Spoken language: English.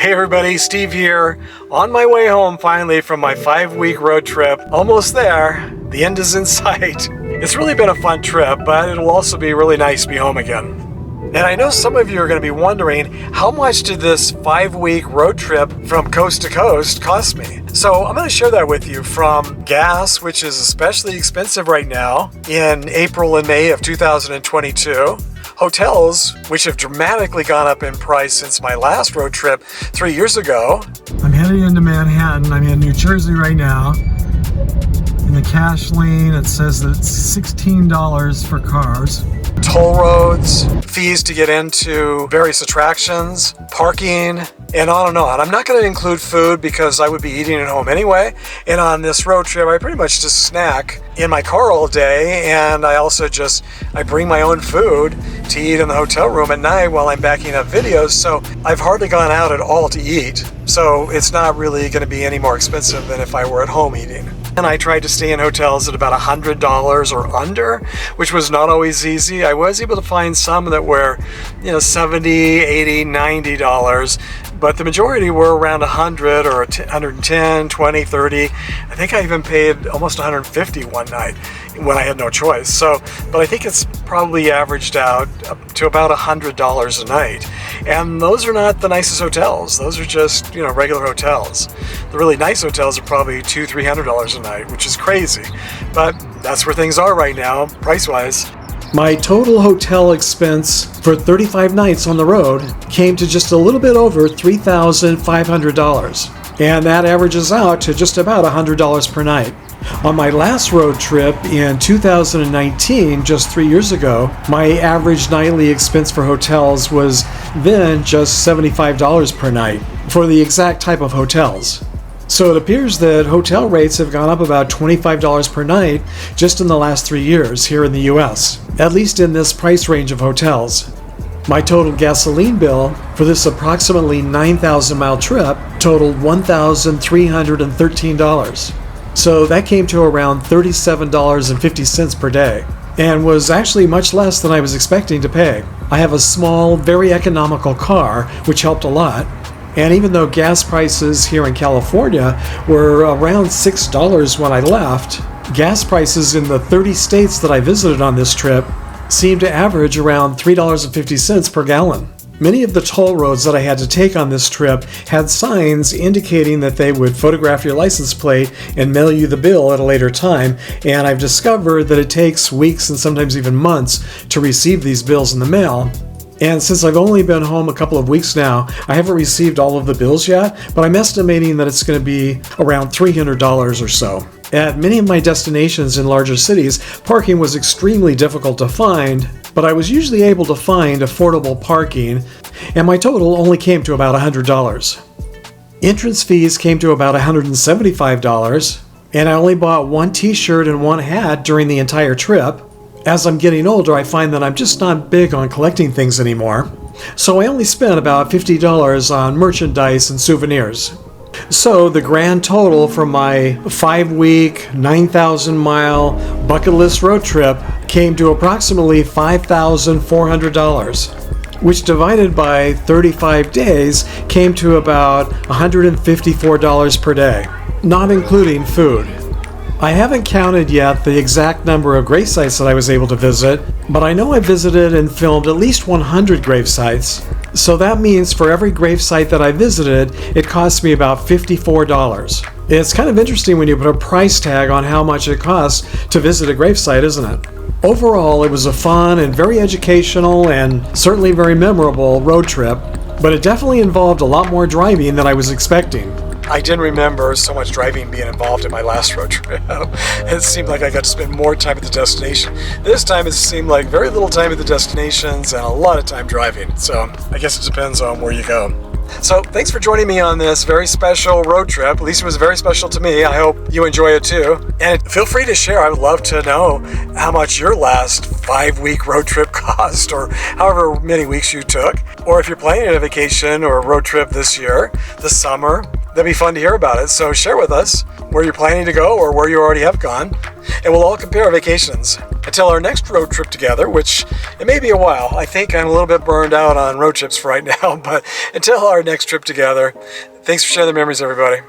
Hey everybody, Steve here. On my way home finally from my 5-week road trip. Almost there. The end is in sight. It's really been a fun trip, but it'll also be really nice to be home again. And I know some of you are going to be wondering, how much did this 5-week road trip from coast to coast cost me? So I'm going to share that with you, from gas, which is especially expensive right now in April and May of 2022. Hotels, which have dramatically gone up in price since my last road trip 3 years ago. I'm heading into Manhattan. I'm in New Jersey right now. In the cash lane, it says that it's $16 for cars. Toll roads, fees to get into various attractions, parking, and on and on. I'm not going to include food because I would be eating at home anyway. And on this road trip, I pretty much just snack in my car all day. And I also I bring my own food to eat in the hotel room at night while I'm backing up videos. So I've hardly gone out at all to eat. So it's not really going to be any more expensive than if I were at home eating. And I tried to stay in hotels at about $100 or under, which was not always easy. I was able to find some that were, $70, $80, $90, but the majority were around 100 or 110, 20, 30. I think I even paid almost 150 one night when I had no choice. But I think it's probably averaged out up to about $100 a night. And those are not the nicest hotels. Those are just, regular hotels. The really nice hotels are probably $200, $300 a night, which is crazy. But that's where things are right now, price-wise. My total hotel expense for 35 nights on the road came to just a little bit over $3,500. And that averages out to just about $100 per night. On my last road trip in 2019, just 3 years ago, my average nightly expense for hotels was then just $75 per night for the exact type of hotels. So it appears that hotel rates have gone up about $25 per night just in the last 3 years here in the US, at least in this price range of hotels. My total gasoline bill for this approximately 9,000 mile trip totaled $1,313. So that came to around $37.50 per day, and was actually much less than I was expecting to pay. I have a small, very economical car, which helped a lot. And even though gas prices here in California were around $6 when I left, gas prices in the 30 states that I visited on this trip seemed to average around $3.50 per gallon. Many of the toll roads that I had to take on this trip had signs indicating that they would photograph your license plate and mail you the bill at a later time, and I've discovered that it takes weeks and sometimes even months to receive these bills in the mail. And since I've only been home a couple of weeks now, I haven't received all of the bills yet, but I'm estimating that it's going to be around $300 or so. At many of my destinations in larger cities, parking was extremely difficult to find, but I was usually able to find affordable parking, and my total only came to about $100. Entrance fees came to about $175, and I only bought one t-shirt and one hat during the entire trip. As I'm getting older, I find that I'm just not big on collecting things anymore, so I only spent about $50 on merchandise and souvenirs. So the grand total for my 5-week, 9,000 mile bucket list road trip came to approximately $5,400, which divided by 35 days came to about $154 per day, not including food. I haven't counted yet the exact number of grave sites that I was able to visit, but I know I visited and filmed at least 100 grave sites. So that means for every grave site that I visited, it cost me about $54. It's kind of interesting when you put a price tag on how much it costs to visit a grave site, isn't it? Overall, it was a fun and very educational and certainly very memorable road trip, but it definitely involved a lot more driving than I was expecting. I didn't remember so much driving being involved in my last road trip. It seemed like I got to spend more time at the destination. This time it seemed like very little time at the destinations and a lot of time driving. So I guess it depends on where you go. So thanks for joining me on this very special road trip. At least it was very special to me. I hope you enjoy it too. And feel free to share. I would love to know how much your last 5-week road trip cost, or however many weeks you took. Or if you're planning a vacation or a road trip this year, this summer, That'd be fun to hear about it. So share with us where you're planning to go or where you already have gone, and we'll all compare our vacations. Until our next road trip together, which it may be a while. I think I'm a little bit burned out on road trips for right now, but until our next trip together, thanks for sharing the memories, everybody.